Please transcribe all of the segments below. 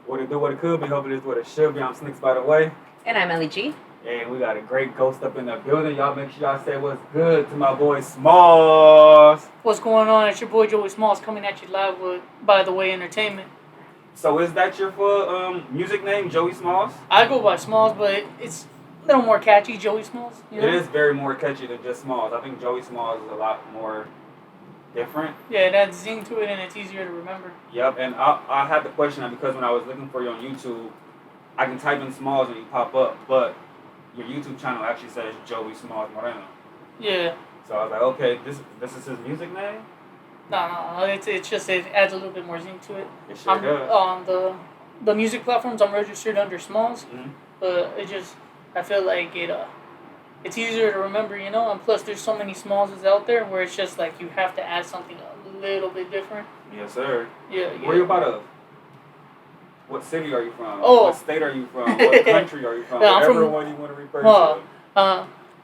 What it do, what it could be, hoping it's what it should be. I'm Snicks, by the way. And I'm Ellie G. And we got a great ghost up in the building. Y'all make sure y'all say what's good to my boy Smalls. What's going on? It's your boy Joey Smalls coming at you live with By the Way Entertainment. So is that your full music name, Joey Smalls? I go by Smalls, but it's a little more catchy, Joey Smalls. You know? It is very more catchy than just Smalls. I think Joey Smalls is a lot more different. Yeah, it adds zing to it and it's easier to remember. Yep, and I had the question because when I was looking for you on YouTube, I can type in Smalls and you pop up, but your YouTube channel actually says Joey Smalls Moreno. Yeah. So I was like, okay, this is his music name? No, it's just it adds a little bit more zing to it. It sure does. On the music platforms, I'm registered under Smalls, but I feel like it's easier to remember, you know. And plus, there's so many Smalls out there where it's just like you have to add something a little bit different. Yes, sir. Yeah. Where you about of? What city are you from? Oh. What state are you from? What country are you from? Yeah, Whatever one you want to refer to.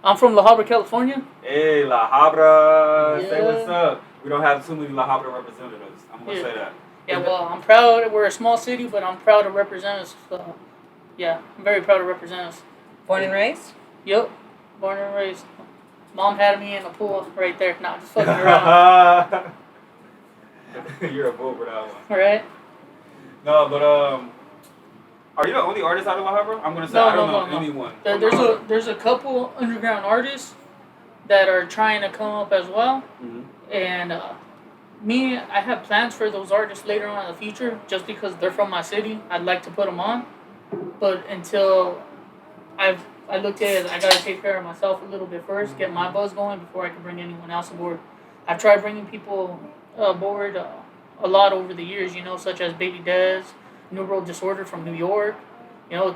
I'm from La Habra, California. Hey, La Habra. Yeah. Say what's up. We don't have too many La Habra representatives. I'm going to say that. Yeah, well, I'm proud. We're a small city, but I'm proud to represent us. So, yeah, I'm very proud to represent us. Born and raised? Yep. Born and raised. Mom had me in the pool right there. Nah, just fucking around. You're a fool for that one. Right? No, but are you the only artist out of La Habra? I'm gonna say I don't know anyone. There's a couple underground artists that are trying to come up as well, and I have plans for those artists later on in the future. Just because they're from my city, I'd like to put them on, but until I looked at it, I gotta take care of myself a little bit first, get my buzz going before I can bring anyone else aboard. I've tried bringing people aboard a lot over the years, you know, such as Baby Dez, New World Disorder from New York. You know,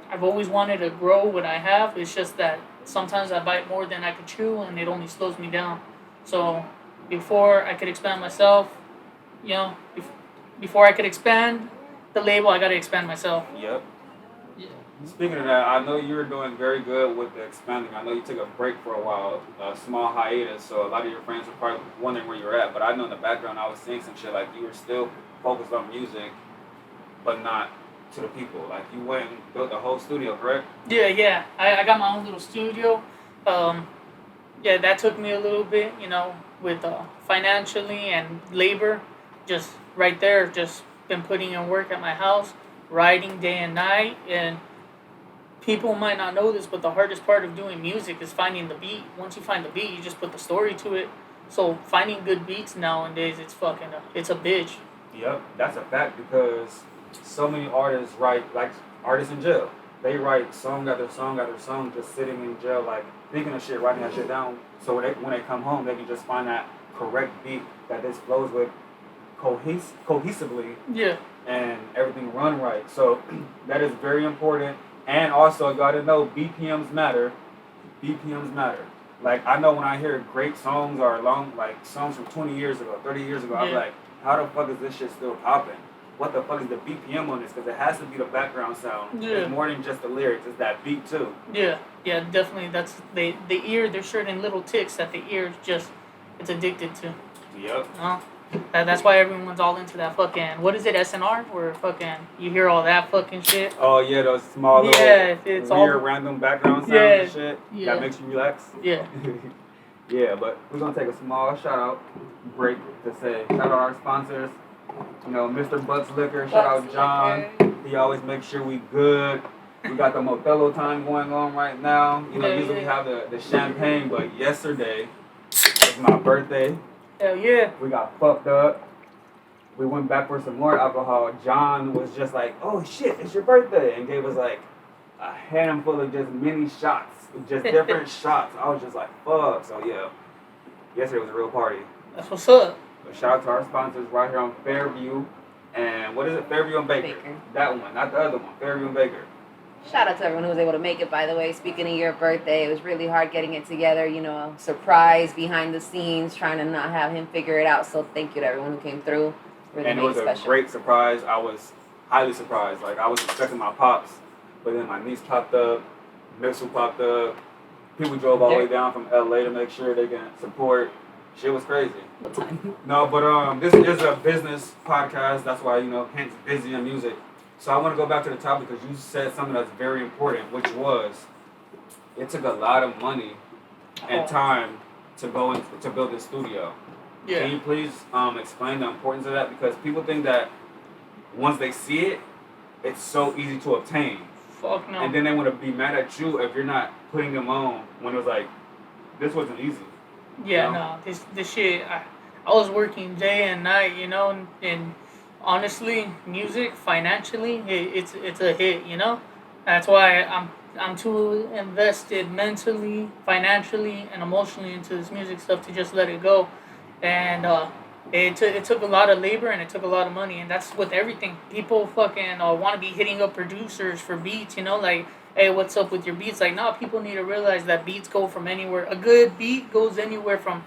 I've always wanted to grow what I have. It's just that sometimes I bite more than I can chew, and it only slows me down. So before I could expand myself, you know, before I could expand the label, I got to expand myself. Yep. Yeah. Speaking of that, I know you were doing very good with the expanding. I know you took a break for a while, a small hiatus, so a lot of your friends were probably wondering where you were at. But I know in the background I was seeing some shit like you were still focused on music, but not to the people. Like you went and built a whole studio, correct? Yeah. I got my own little studio. Yeah, that took me a little bit, you know, with financially and labor. Just right there, just been putting in work at my house, writing day and night. And people might not know this, but the hardest part of doing music is finding the beat. Once you find the beat, you just put the story to it. So finding good beats nowadays, it's a bitch. Yep, that's a fact because so many artists write, like artists in jail. They write song after song after song just sitting in jail, like thinking of shit, writing that shit down. So when they come home, they can just find that correct beat that this flows with cohesively. Yeah. And everything run right. So that is very important. And also, you gotta know BPMs matter. BPMs matter. Like, I know when I hear great songs or long, like songs from 20 years ago, 30 years ago, I'm like, how the fuck is this shit still popping? What the fuck is the BPM on this? Because it has to be the background sound. Yeah. It's more than just the lyrics. It's that beat, too. Yeah, definitely. That's the ear, there's certain little ticks that the ear it's addicted to. Yep. That's why everyone's all into that fucking, what is it, SNR? Where fucking, you hear all that fucking shit. Oh, yeah, those small little weird random background sounds and shit. Yeah. That makes you relax. Yeah. Yeah, but we're going to take a small shout-out break to say shout out our sponsors. You know, Mr. Butts Liquor, shout out John. He always makes sure we good. We got the Motello time going on right now. You know, usually we have the champagne, but yesterday was my birthday. Hell yeah. We got fucked up. We went back for some more alcohol. John was just like, oh shit, it's your birthday. And gave us like a handful of just mini shots. Just different shots. I was just like, fuck. So yeah, yesterday was a real party. That's what's up. But shout out to our sponsors right here on Fairview. And what is it? Fairview and Baker. That one, not the other one. Fairview and Baker. Shout out to everyone who was able to make it, by the way. Speaking of your birthday, it was really hard getting it together. You know, surprise behind the scenes, trying to not have him figure it out. So thank you to everyone who came through. Really and it was a great surprise. I was highly surprised. Like, I was expecting my pops, but then my niece popped up, Mitchell popped up. People drove all the way down from LA to make sure they can support. Shit was crazy. No, but this is a business podcast. That's why, you know, hence busy in music. So I want to go back to the topic because you said something that's very important, which was it took a lot of money and time to go to build this studio. Yeah. Can you please explain the importance of that? Because people think that once they see it, it's so easy to obtain. Fuck no. And then they want to be mad at you if you're not putting them on when it was like, this wasn't easy. Yeah, you know? no. This shit, I was working day and night, you know, and honestly, music financially, it's a hit, you know. That's why I'm too invested mentally, financially, and emotionally into this music stuff to just let it go. And it took a lot of labor and it took a lot of money, and that's with everything. People fucking want to be hitting up producers for beats, you know, like, hey, what's up with your beats? Like, no, people need to realize that beats go from anywhere. A good beat goes anywhere from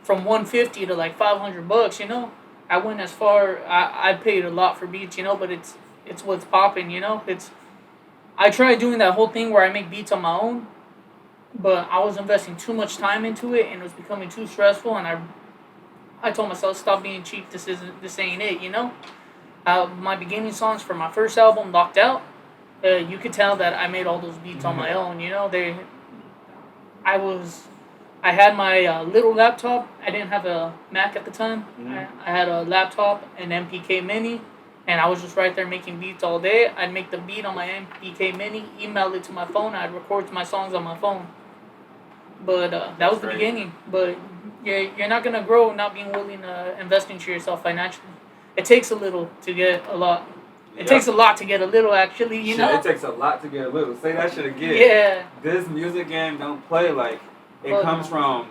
from 150 to like $500, you know. I went as far. I paid a lot for beats, you know, but it's what's popping, you know. I tried doing that whole thing where I make beats on my own, but I was investing too much time into it and it was becoming too stressful. And I told myself, stop being cheap. This ain't it, you know. My beginning songs for my first album, Locked Out, you could tell that I made all those beats on my own, you know. I had my little laptop. I didn't have a Mac at the time. I had a laptop, an MPK Mini, and I was just right there making beats all day. I'd make the beat on my MPK Mini, email it to my phone. I'd record my songs on my phone. But that was the beginning. But you're not going to grow not being willing to invest into yourself financially. It takes a little to get a lot. It takes a lot to get a little, actually, you know? It takes a lot to get a little. Say that shit again. Yeah. This music game don't play like... It comes from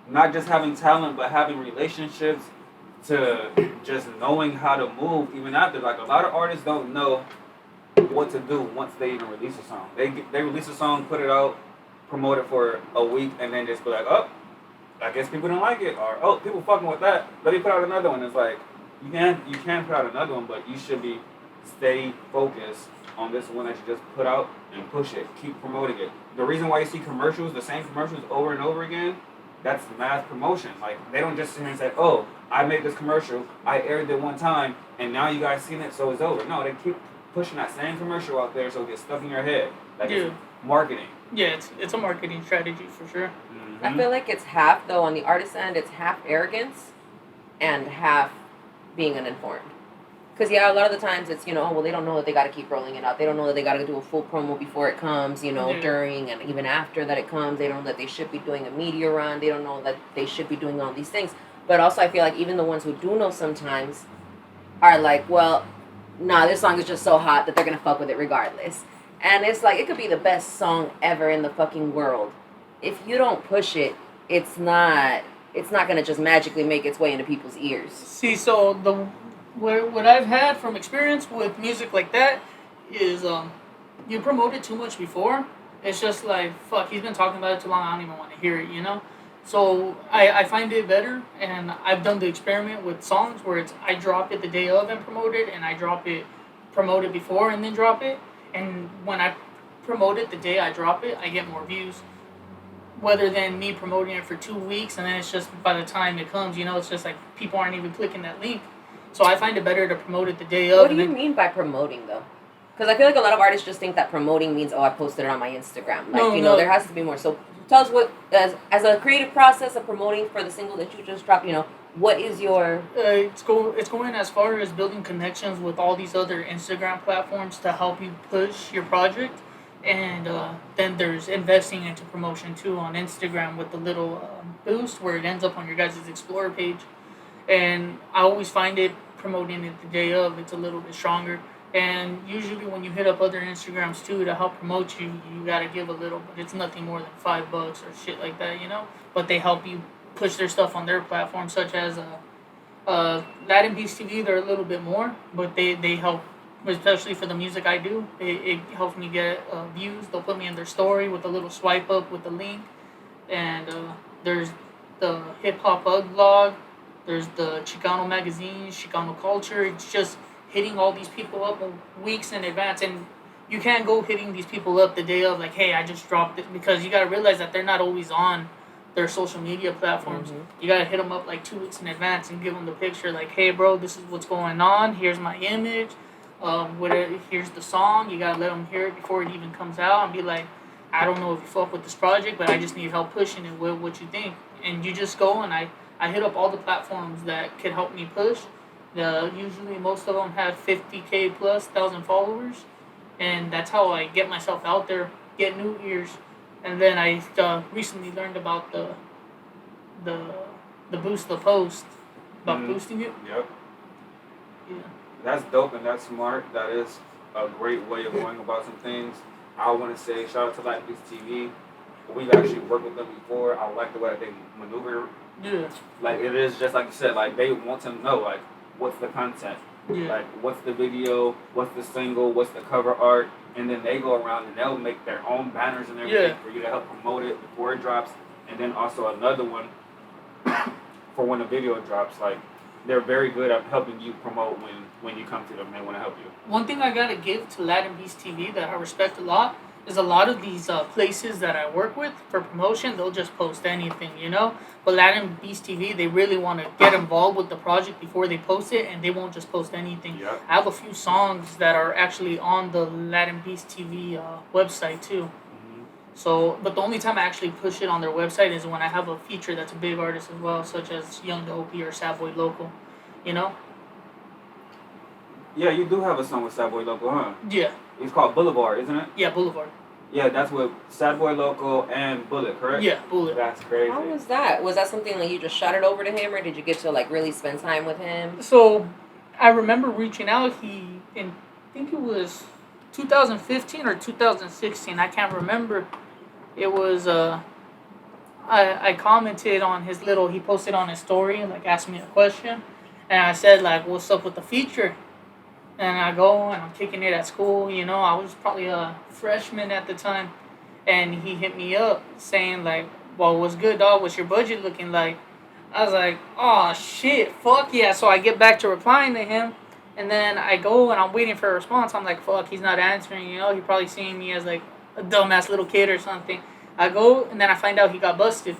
not just having talent, but having relationships to just knowing how to move even after. Like, a lot of artists don't know what to do once they even release a song. They release a song, put it out, promote it for a week, and then just be like, oh, I guess people don't like it. Or, oh, people fucking with that. Let me put out another one. It's like, you can put out another one, but you should be stay focused on this one that you just put out and push it. Keep promoting it. The reason why you see commercials, the same commercials over and over again, that's mass promotion. Like, they don't just sit here and say, oh, I made this commercial, I aired it one time, and now you guys seen it, so it's over. No, they keep pushing that same commercial out there so it gets stuck in your head. Like, it's marketing. Yeah, it's a marketing strategy for sure. I feel like it's half, though, on the artist end, it's half arrogance and half being uninformed. Because, yeah, a lot of the times it's, you know, well, they don't know that they got to keep rolling it out. They don't know that they got to do a full promo before it comes, you know, during and even after that it comes. They don't know that they should be doing a media run. They don't know that they should be doing all these things. But also I feel like even the ones who do know sometimes are like, well, nah, this song is just so hot that they're going to fuck with it regardless. And it's like, it could be the best song ever in the fucking world. If you don't push it, it's not going to just magically make its way into people's ears. See, so what I've had from experience with music like that is you promote it too much before. It's just like, fuck, he's been talking about it too long, I don't even want to hear it, you know? So I find it better, and I've done the experiment with songs where it's I drop it the day of and promote it, and I promote it before and then drop it. And when I promote it the day I drop it, I get more views. Rather than me promoting it for 2 weeks, and then it's just by the time it comes, you know, it's just like people aren't even clicking that link. So I find it better to promote it the day of. What do you mean by promoting, though? Because I feel like a lot of artists just think that promoting means, oh, I posted it on my Instagram. Like, no. There has to be more. So tell us what, as a creative process of promoting for the single that you just dropped, you know, what is your... It's going as far as building connections with all these other Instagram platforms to help you push your project. And then there's investing into promotion, too, on Instagram with the little boost where it ends up on your guys' Explorer page. And I always find it promoting it the day of, it's a little bit stronger. And usually when you hit up other Instagrams too to help promote you, you gotta give a little, but it's nothing more than $5 or shit like that, you know? But they help you push their stuff on their platform, such as Latin Beast TV, they're a little bit more, but they help, especially for the music I do, it helps me get views. They'll put me in their story with a little swipe up with the link. And there's the Hip Hop Bug Blog. There's the Chicano magazine, Chicano Culture. It's just hitting all these people up weeks in advance. And you can't go hitting these people up the day of, like, hey, I just dropped it. Because you got to realize that they're not always on their social media platforms. Mm-hmm. You got to hit them up, like, 2 weeks in advance and give them the picture. Like, hey, bro, this is what's going on. Here's my image. Here's the song. You gotta let them hear it before it even comes out, and be like, I don't know if you fuck with this project, but I just need help pushing it. What you think? And you just go, and I hit up all the platforms that could help me push. Usually most of them have 50K plus 1,000 followers, and that's how I get myself out there, get new ears. And then I recently learned about the the boost the post, about boosting it. Yep. Yeah. That's dope and that's smart. That is a great way of going about some things. I want to say shout out to Like This TV. We've actually worked with them before. I like the way that they maneuver. Yeah. Like it is just like you said. Like they want to know like what's the content, Yeah. like what's the video, what's the single, what's the cover art, and then they go around and they'll make their own banners and everything for you to help promote it before it drops. And then also another one for when the video drops. Like they're very good at helping you promote when you come to them. They want to help you. One thing I gotta give to Latin Beast TV that I respect a lot is a lot of these places that I work with for promotion, they'll just post anything, you know? But Latin Beast TV, they really want to get involved with the project before they post it, and they won't just post anything. Yep. I have a few songs that are actually on the Latin Beast TV website too. So, but the only time I actually push it on their website is when I have a feature that's a big artist as well, such as Young Dopey or Savoy Local, you know? Yeah, you do have a song with Sad Boy Local, huh? Yeah. It's called Boulevard, isn't it? Yeah, Boulevard. Yeah, that's with Sad Boy Local and Bullet, correct? Yeah, Bullet. That's crazy. How was that? Was that something like you just shot it over to him, or did you get to like really spend time with him? So, I remember reaching out. I think it was 2015 or 2016. I can't remember. It was I commented on his he posted on his story and like asked me a question, and I said like, "What's up with the feature?" And I go and I'm kicking it at school. You know, I was probably a freshman at the time, and he hit me up saying like, "Well, what's good, dog? What's your budget looking like?" I was like, "Oh shit, fuck yeah!" So I get back to replying to him, and then I go and I'm waiting for a response. I'm like, "Fuck, he's not answering." You know, he probably seeing me as like a dumbass little kid or something. I go and then I find out he got busted.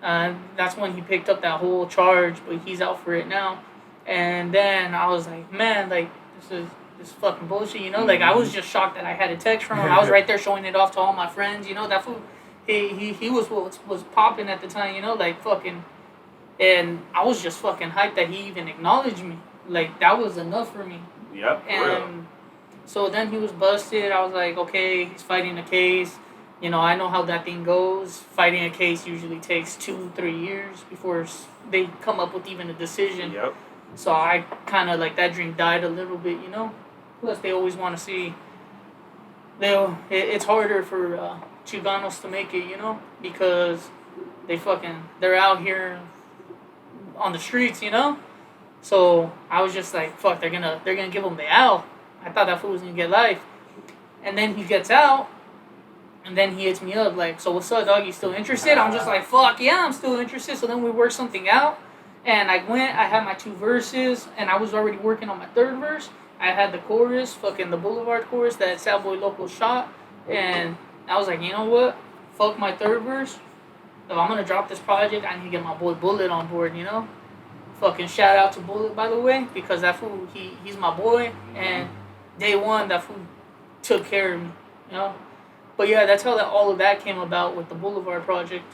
That's when he picked up that whole charge, but he's out for it now. And then I was like, man, like this fucking bullshit, you know? Like I was just shocked that I had a text from him. I was right there showing it off to all my friends, you know. That fool, he was what was popping at the time, you know, like fucking. And I was just fucking hyped that he even acknowledged me. Like that was enough for me. Yep. And so then he was busted. I was like, okay, he's fighting a case. You know, I know how that thing goes. Fighting a case usually takes 2-3 years before they come up with even a decision. Yep. So I kind of like that dream died a little bit, you know. Plus, they always want to see. It's harder for Chicanos to make it, you know, because they're out here on the streets, you know. So I was just like, fuck, they're gonna give him the L. I thought that fool was gonna get life, and then he gets out. And then he hits me up like, so what's up, dog? You still interested? I'm just like, fuck yeah, I'm still interested. So then we worked something out. And I had my 2 verses. And I was already working on my 3rd verse. I had the chorus, fucking the Boulevard chorus that Savoy Local shot. And I was like, you know what? Fuck my 3rd verse. If I'm going to drop this project, I need to get my boy Bullet on board, you know? Fucking shout out to Bullet, by the way. Because that fool, he's my boy. And day one, that fool took care of me, you know? But yeah, that's how all of that came about with the Boulevard project.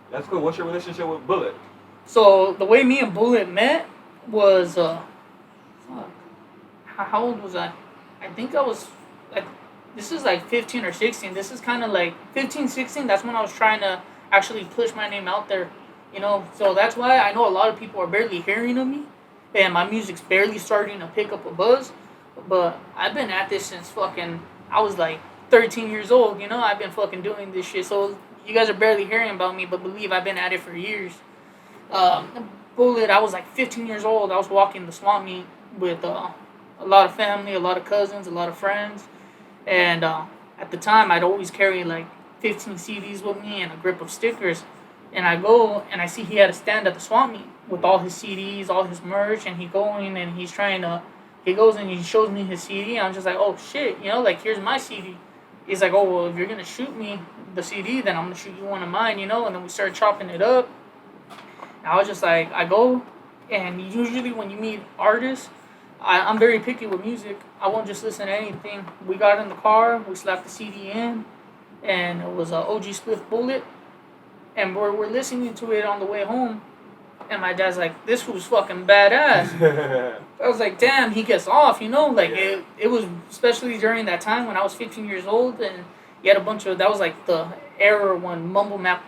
That's cool. What's your relationship with Bullet? So the way me and Bullet met was, how old was I? I think I was, like, this is like 15 or 16. This is kind of like 15, 16. That's when I was trying to actually push my name out there, you know. So that's why I know a lot of people are barely hearing of me, and my music's barely starting to pick up a buzz. But I've been at this since I was like 13 years old, you know. I've been fucking doing this shit, so you guys are barely hearing about me, but believe I've been at it for years. Bullet, I was like 15 years old. I was walking the swamp meet with a lot of family, a lot of cousins, a lot of friends, and at the time I'd always carry like 15 CDs with me and a grip of stickers, and I go and I see he had a stand at the swamp meet with all his CDs, all his merch, and he goes and he shows me his CD, and I'm just like, oh shit, you know, like here's my CD. He's like, oh, well, if you're going to shoot me the CD, then I'm going to shoot you one of mine, you know? And then we started chopping it up. And I was just like, I go, and usually when you meet artists, I'm very picky with music. I won't just listen to anything. We got in the car, we slapped the CD in, and it was a OG Spliff Bullet, and we're listening to it on the way home, and my dad's like, "This was fucking badass." I was like, "Damn, he gets off," Like it was especially during that time when I was 15 years old, and you had a bunch of that was like the era when mumble rap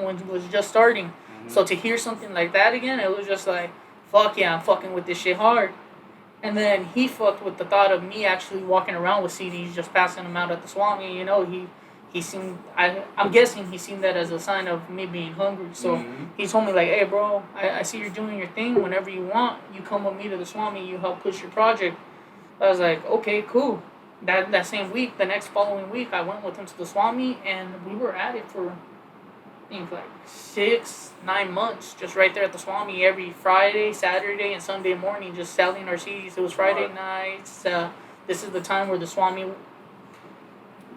when was just starting. So to hear something like that again, it was just like, fuck yeah, I'm fucking with this shit hard. And then he fucked with the thought of me actually walking around with CDs, just passing them out at the swap meet. He seemed, I'm guessing he seen that as a sign of me being hungry. So he told me like, hey bro, I see you're doing your thing. Whenever you want, you come with me to the swap meet. You help push your project. I was like, okay, cool. That same week, the next following week, I went with him to the swap meet, and we were at it for, I think, like 6-9 months, just right there at the swap meet every Friday, Saturday, and Sunday morning, just selling our CDs. It was Friday nights. This is the time where the swap meet,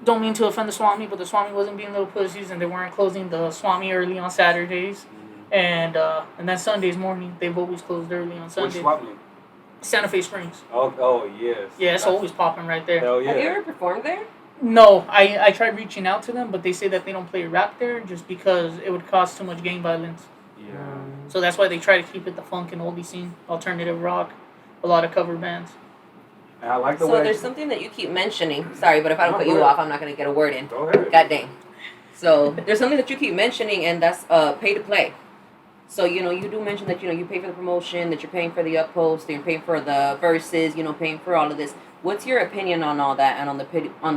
don't mean to offend the swap meet, but the swap meet wasn't being little pussies, and they weren't closing the swap meet early on Saturdays. And then Sundays morning, they've always closed early on Sunday. Which swap meet? Santa Fe Springs. Oh yes. Yeah, it's always popping right there. Hell yeah. Have you ever performed there? No, I tried reaching out to them, but they say that they don't play rap there just because it would cause too much gang violence. Yeah. So that's why they try to keep it the funk and oldie scene, alternative rock, a lot of cover bands. And I like the So way. there's something that you keep mentioning. Sorry, but if I don't No, cut go you ahead. off, I'm not going to get a word in. Go ahead. God dang. So there's something that you keep mentioning, and that's pay to play. So, you do mention that, you pay for the promotion, that you're paying for the uppost, you're paying for the verses, paying for all of this. What's your opinion on all that and on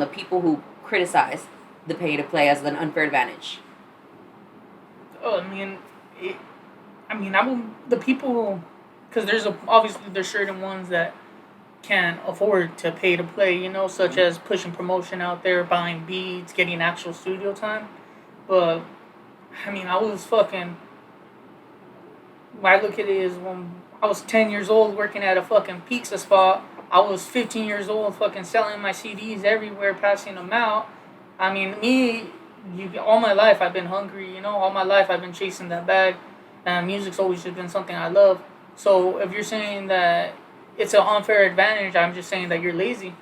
the people who criticize the pay to play as an unfair advantage? Oh, the people, because obviously there's certain ones that can't afford to pay to play, such as pushing promotion out there, buying beats, getting actual studio time. But, I was fucking... When I look at it is when I was 10 years old working at a fucking pizza spot, I was 15 years old fucking selling my CDs everywhere, passing them out. All my life I've been hungry, all my life I've been chasing that bag, and music's always just been something I love. So if you're saying that it's an unfair advantage, I'm just saying that you're lazy,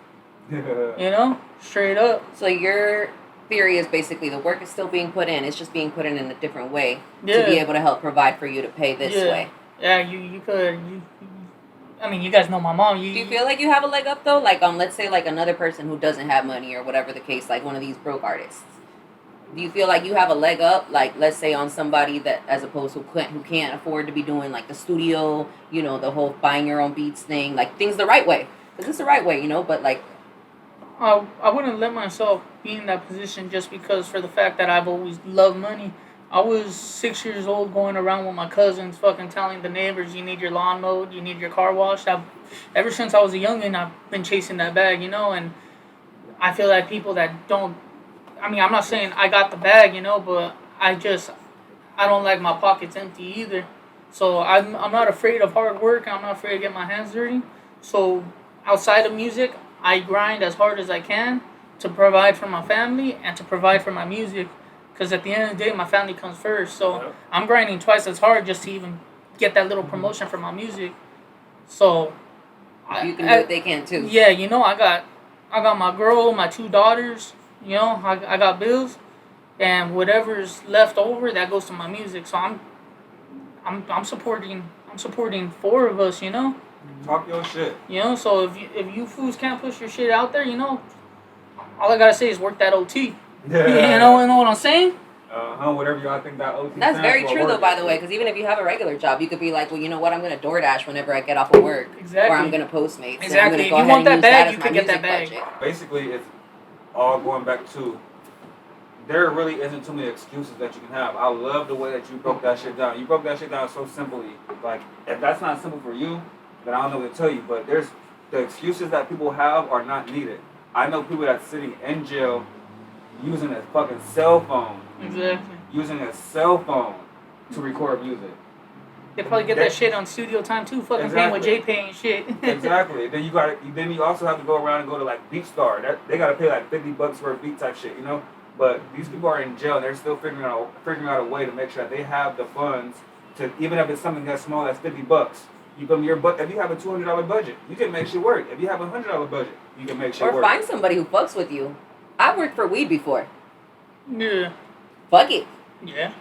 straight up. So your theory is basically the work is still being put in, it's just being put in a different way to Yeah. be able to help provide for you to pay this way. Yeah, you could. You guys know my mom. Do you feel like you have a leg up though? Like let's say like another person who doesn't have money or whatever the case, like one of these broke artists. Do you feel like you have a leg up, like let's say on somebody that as opposed to who can't afford to be doing like the studio, the whole buying your own beats thing, like things the right way? Because it's the right way, but like. I wouldn't let myself be in that position just because for the fact that I've always loved money. I was 6 years old going around with my cousins fucking telling the neighbors, you need your lawn mowed, you need your car washed. Ever since I was a youngin', I've been chasing that bag, and I feel like people that don't, I'm not saying I got the bag, but I don't like my pockets empty either. So I'm not afraid of hard work. I'm not afraid to get my hands dirty. So outside of music, I grind as hard as I can to provide for my family and to provide for my music. Because at the end of the day, my family comes first. So I'm grinding twice as hard just to even get that little promotion for my music. So You can do it, they can too. yeah, I got my girl, my 2 daughters. I got bills, and whatever's left over that goes to my music. So I'm supporting 4 of us. Talk your shit. So if you fools can't push your shit out there, all I gotta say is work that OT. Yeah. You know what I'm saying? Whatever y'all think that OT That's stands very for, true though, work by it. the way, because even if you have a regular job, you could be like, well, you know what, I'm going to DoorDash whenever I get off of work. Exactly. Or I'm going to Postmates. Exactly. I'm gonna If go you ahead want and that use bag, as you my could get that music bag. budget. Basically, it's all going back to there really isn't too many excuses that you can have. I love the way that you broke that shit down. You broke that shit down so simply. Like, if that's not simple for you, then I don't know what to tell you. But the excuses that people have are not needed. I know people that's sitting in jail using a fucking cell phone. Exactly. Using a cell phone to record music. They probably get that shit on studio time too. Fucking paying with JPay and shit. Exactly. Then you also have to go around and go to like BeatStar. They gotta pay like $50 for a beat type shit, But these people are in jail and they're still figuring out a way to make sure that they have the funds to, even if it's something as small as $50, You feel me? If you have a $200 budget, you can make shit work. If you have a $100 budget, you can make shit Or work. find somebody who fucks with you. I worked for weed before. Yeah. Fuck it. Yeah.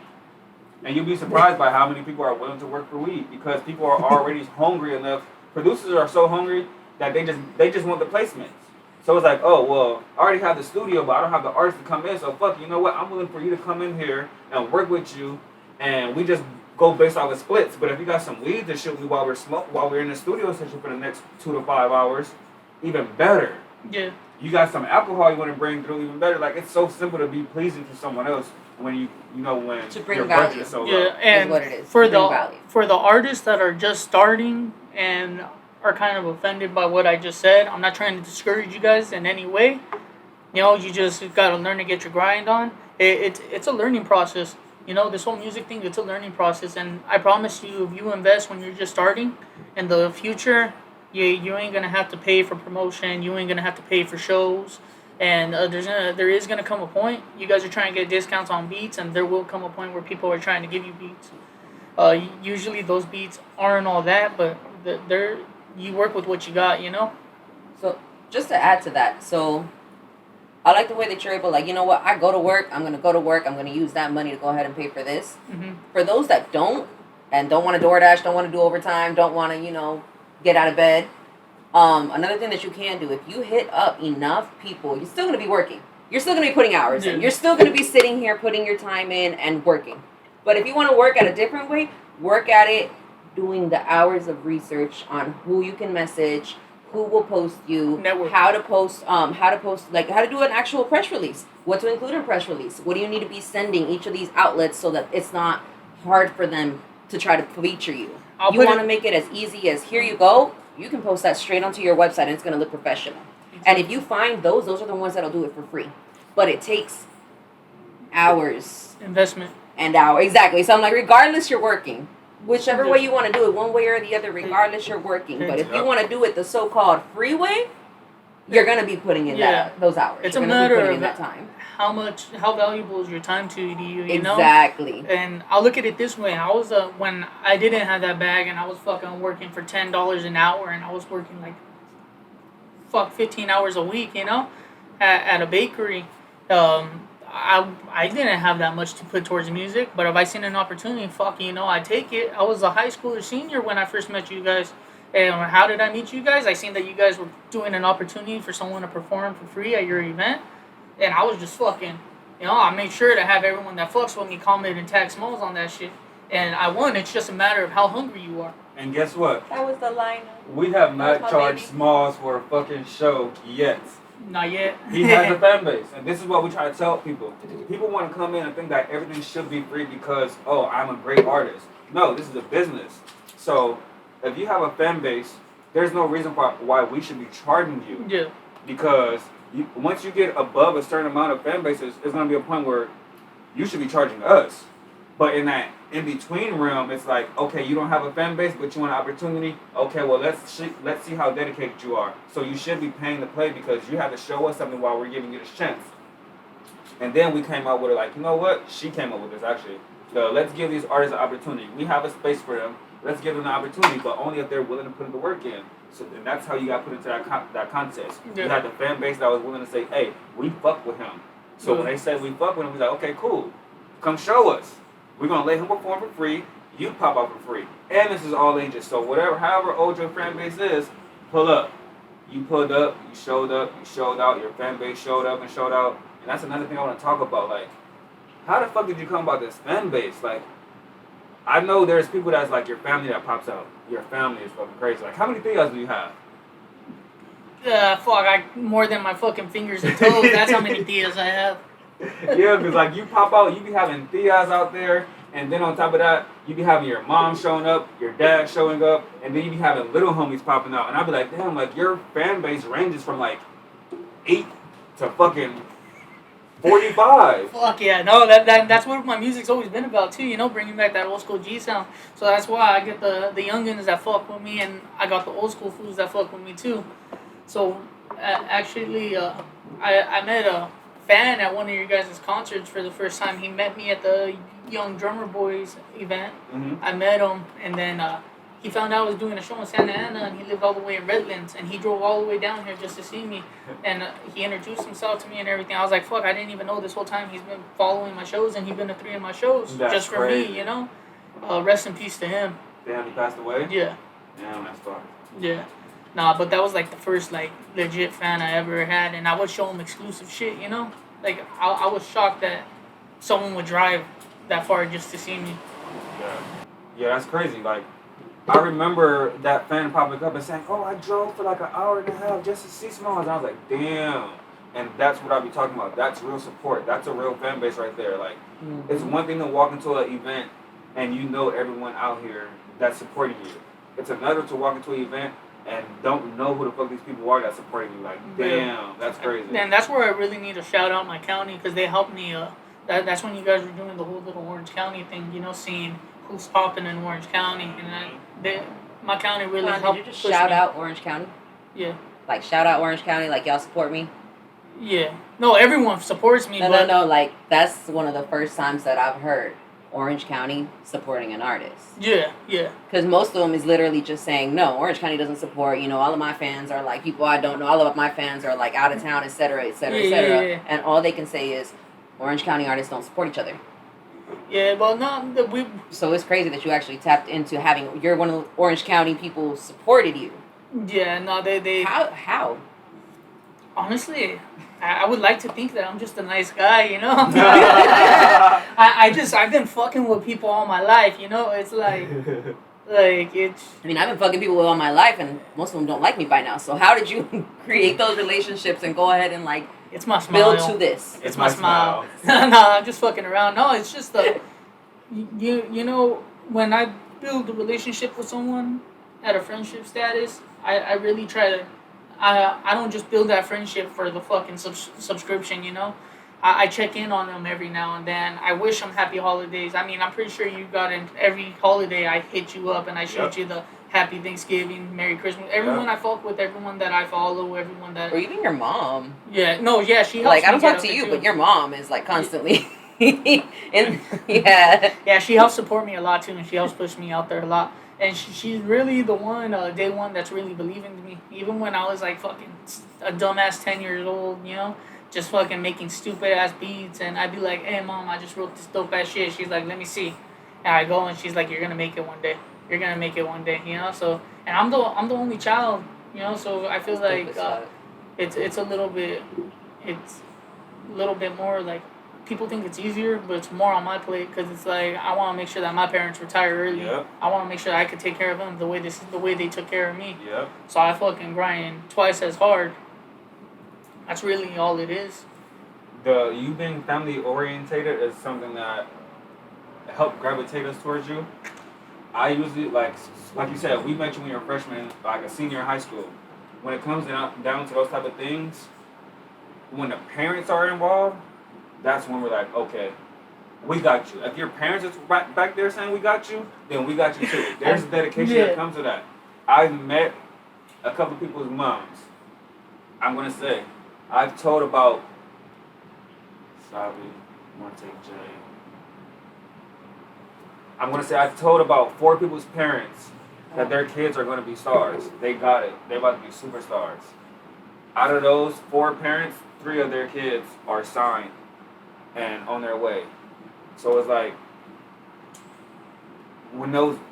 And you'll be surprised by how many people are willing to work for weed because people are already hungry enough. Producers are so hungry that they just want the placements. So it's like, oh, well, I already have the studio, but I don't have the artists to come in. So fuck, you know what? I'm willing for you to come in here and work with you, and we just go based off of splits. But if you got some weed to shoot me while we're in the studio session for the next 2 to 5 hours, even better. Yeah. You got some alcohol you want to bring through, even better. Like, it's so simple to be pleasing to someone else when when To bring your value. budget is so Yeah, low. and what it is. for Bring the value. for the artists that are just starting and are kind of offended by what I just said, I'm not trying to discourage you guys in any way. You know, you just got to learn to get your grind on. It's a learning process. You know, this whole music thing, it's a learning process. And I promise you, if you invest when you're just starting, in the future, you ain't going to have to pay for promotion. You ain't going to have to pay for shows. And there is going to come a point, you guys are trying to get discounts on beats, and there will come a point where people are trying to give you beats. Usually those beats aren't all that, but you work with what you got, you know? So, just to add to that, so I like the way that you're able, like, you know what, I go to work, I'm going to go to work, I'm going to use that money to go ahead and pay for this. Mm-hmm. For those that don't, and don't want to DoorDash, don't want to do overtime, don't want to, get out of bed, another thing that you can do, if you hit up enough people, you're still going to be working. You're still going to be putting hours in. You're still going to be sitting here putting your time in and working. But if you want to work at a different way, work at it doing the hours of research on who you can message, who will post you, Network. how to post, like how to do an actual press release, what to include in press release, what do you need to be sending each of these outlets so that it's not hard for them to try to feature you. You want to make it as easy as here you go. You can post that straight onto your website and it's going to look professional. Exactly. And if you find those are the ones that'll do it for free. But it takes hours. Investment. And hours. Exactly. So I'm like, regardless, you're working. Whichever way you want to do it, one way or the other, regardless, you're working. But if you want to do it the so-called free way, you're going to be putting in those hours. It's you're a matter of that time. How valuable is your time to you, you know? Exactly. And I'll look at it this way. I was, when I didn't have that bag and I was fucking working for $10 an hour and I was working like, 15 hours a week, you know, at a bakery, I didn't have that much to put towards music, but if I seen an opportunity, I take it. I was a high schooler senior when I first met you guys. And how did I meet you guys? I seen that you guys were doing an opportunity for someone to perform for free at your event. And I was just fucking, I made sure to have everyone that fucks with me comment and tag Smalls on that shit. And I won. It's just a matter of how hungry you are. And guess what? That was the line. We have not charged Smalls for a fucking show yet. Not yet. He has a fan base. And this is what we try to tell people. People want to come in and think that everything should be free because, I'm a great artist. No, this is a business. So if you have a fan base, there's no reason why we should be charging you. Yeah. Because once you get above a certain amount of fan bases, there's going to be a point where you should be charging us. But in that in-between realm, it's like, okay, you don't have a fan base, but you want an opportunity. Okay, well, let's see how dedicated you are. So you should be paying to play because you have to show us something while we're giving you this chance. And then we came out with it like, you know what? She came up with this, actually. So let's give these artists an opportunity. We have a space for them. Let's give them an opportunity, but only if they're willing to put the work in. So and that's how you got put into that contest. Yeah. You had the fan base that was willing to say, hey, we fuck with him. So when they said we fuck with him, we like, okay, cool. Come show us. We're going to let him perform for free. You pop out for free. And this is all ages. So however old your fan base is, pull up. You pulled up, you showed out, your fan base showed up and showed out. And that's another thing I want to talk about. Like, how the fuck did you come about this fan base? Like, I know there's people that's like your family that pops out. Your family is fucking crazy. Like, how many tias do you have? More than my fucking fingers and toes. That's how many tias I have. Yeah, because like you pop out, you be having tias out there, and then on top of that, you be having your mom showing up, your dad showing up, and then you be having little homies popping out. And I be like, damn, like your fan base ranges from like 8 to fucking 45. Fuck yeah, no, that's what my music's always been about too, bringing back that old school G sound. So that's why I get the youngins that fuck with me, and I got the old school fools that fuck with me too. So actually, I met a fan at one of your guys' concerts for the first time. He met me at the Young Drummer Boys event. Mm-hmm. I met him, and then he found out I was doing a show in Santa Ana, and he lived all the way in Redlands, and he drove all the way down here just to see me, and he introduced himself to me and everything. I was like, fuck, I didn't even know this whole time he's been following my shows, and he's been to 3 of my shows just for crazy. me, you know. Rest in peace to him. Damn, he passed away? Yeah. Damn, that's fucked. Yeah. Nah, but that was like the first like legit fan I ever had, and I would show him exclusive shit, you know. Like I was shocked that someone would drive that far just to see me. Yeah, that's crazy. Like, I remember that fan popping up and saying, "Oh, I drove for like an hour and a half just to see Smalls." And I was like, "Damn!" And that's what I be talking about. That's real support. That's a real fan base right there. Like, it's one thing to walk into an event and you know everyone out here that's supporting you. It's another to walk into an event and don't know who the fuck these people are that's supporting you. Like, damn, that's crazy. And that's where I really need to shout out my county, because they helped me. That's when you guys were doing the whole little Orange County thing, you know, seeing who's popping in Orange County, and my county really helped. Did you just shout out Orange County? Yeah. Like, shout out Orange County, like, y'all support me? Yeah. No, everyone supports me. No, like, that's one of the first times that I've heard Orange County supporting an artist. Yeah, yeah. Because most of them is literally just saying, no, Orange County doesn't support, you know, all of my fans are, like, people I don't know, all of my fans are, like, out of town, et cetera, et cetera, et cetera. Yeah. And all they can say is, Orange County artists don't support each other. Yeah, well, no, So it's crazy that you actually tapped into having, you're one of the Orange County people supported you. Yeah, no, they. How? Honestly, I would like to think that I'm just a nice guy, you know. I've been fucking with people all my life, you know. It's like it's. I mean, I've been fucking people all my life, and most of them don't like me by now. So how did you create those relationships and go ahead and like It's my smile. build to this? It's my smile. No, I'm just fucking around. No, it's just you know, when I build a relationship with someone at a friendship status, I really try to. I don't just build that friendship for the fucking subscription, you know. I check in on them every now and then. I wish them happy holidays. I mean, I'm pretty sure you got in every holiday. I hit you up and I shoot you the Happy Thanksgiving, Merry Christmas. Everyone I fuck with, everyone that I follow, everyone that. Or even your mom. Yeah, no, yeah, she helps Like, I me don't get talk up to you, into- but your mom is like constantly. Yeah. Yeah, she helps support me a lot too, and she helps push me out there a lot. And she's really the one, day one, that's really believing in me. Even when I was like fucking a dumbass 10 years old, you know, just fucking making stupid ass beats, and I'd be like, "Hey mom, I just wrote this dope ass shit." She's like, "Let me see," and I go and she's like, "You're gonna make it one day. You're gonna make it one day," you know. So, and I'm the only child, you know. So I feel like it's a little bit more like. People think it's easier, but it's more on my plate because it's like I want to make sure that my parents retire early. Yep. I want to make sure that I could take care of them the way they took care of me. Yep. So I fucking grind twice as hard. That's really all it is. You being family orientated is something that helped gravitate us towards you. I usually like you said, we met you when you were a freshman, like a senior in high school. When it comes down to those type of things, when the parents are involved, that's when we're like, okay, we got you. If your parents is right back there saying we got you, then we got you too. There's a dedication that comes to that. I've met a couple of people's moms. I'm going to say, I've told about Sabi, Monte J. I'm going to say I've told about 4 people's parents that their kids are going to be stars. They got it. They're about to be superstars. Out of those 4 parents, 3 of their kids are signed and on their way. So it's like,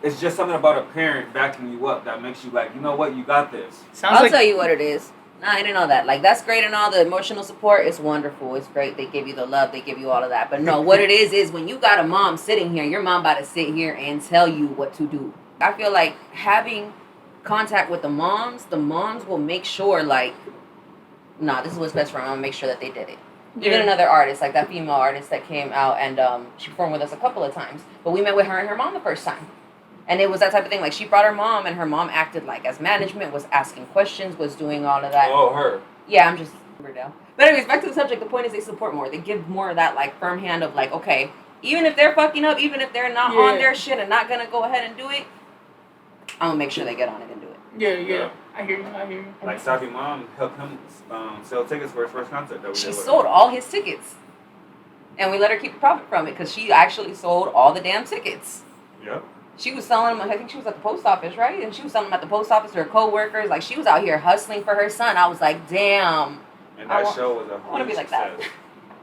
it's just something about a parent backing you up that makes you like, you know what, you got this. I'll tell you what it is. Nah, I didn't know that. Like, that's great and all, the emotional support is wonderful. It's great. They give you the love. They give you all of that. But no, what it is when you got a mom sitting here, your mom about to sit here and tell you what to do. I feel like having contact with the moms will make sure, like, nah, this is what's best for them. I'm going to make sure that they did it. Even another artist, like that female artist that came out and she performed with us a couple of times. But we met with her and her mom the first time. And it was that type of thing. Like, she brought her mom, and her mom acted like as management, was asking questions, was doing all of that. Oh, her. Yeah, I'm just down. But anyways, back to the subject. The point is they support more. They give more of that, like, firm hand of, like, okay, even if they're fucking up, even if they're not on their shit and not going to go ahead and do it, I'm going to make sure they get on it and do it. Yeah. I hear you. Like, Sabi's mom helped him sell tickets for his first concert that we She did with sold her. all his tickets. And we let her keep a profit from it because she actually sold all the damn tickets. Yep. She was selling them. I think she was at the post office, right? And she was selling them at the post office to her coworkers. Like she was out here hustling for her son. I was like, damn. And that show was a I want to be like success. that.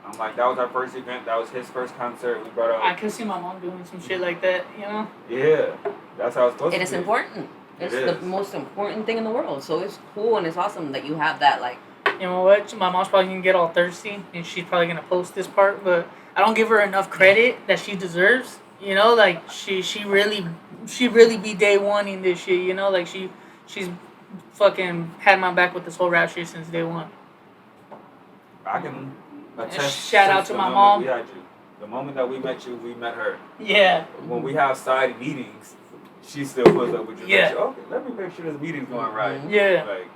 I'm like, that was our first event. That was his first concert. We brought out. I could see my mom doing some shit like that, you know? Yeah, that's how it's supposed to be. It is important. It's It the is. most important thing in the world. So it's cool and it's awesome that you have that. Like, You know what? My mom's probably gonna get all thirsty and she's probably gonna post this part, but I don't give her enough credit that she deserves. You know, like she really be day one in this shit. You know, like she's fucking had my back with this whole rap shit since day one. I can attest. Shout out since to the my moment mom. We had you. The moment that we met you, we met her. Yeah. When we have side meetings, she still puts up with you. Yeah. Like, okay, let me make sure this meeting's going right. Yeah. Like,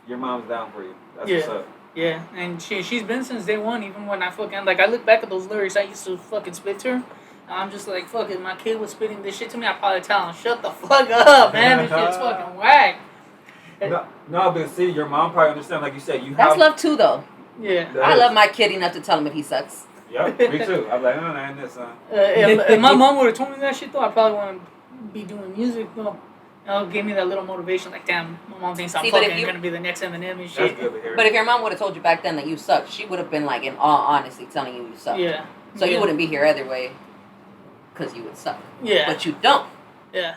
your mom's down for you. That's Yeah. what's up. Yeah, and she's been since day one. Even when I fucking I look back at those lyrics I used to fucking spit to her, and I'm just like, fuck, if my kid was spitting this shit to me, I'd probably tell him, shut the fuck up, man. This shit's fucking whack. No, but see, your mom probably understand. Like you said, you that's have. love too, though. Yeah. I love my kid enough to tell him if he sucks. Yep, me too. I'm like, no, ain't this, son. If my mom would have told me that shit though, I probably wouldn't be doing music though. It'll give me that little motivation, like, damn, my mom thinks I'm fucking gonna be the next Eminem and shit. That's good to hear. But if your mom would have told you back then that you suck, she would have been like, in all honesty, telling you suck. Yeah. So you wouldn't be here either way, because you would suck. Yeah. But you don't. Yeah.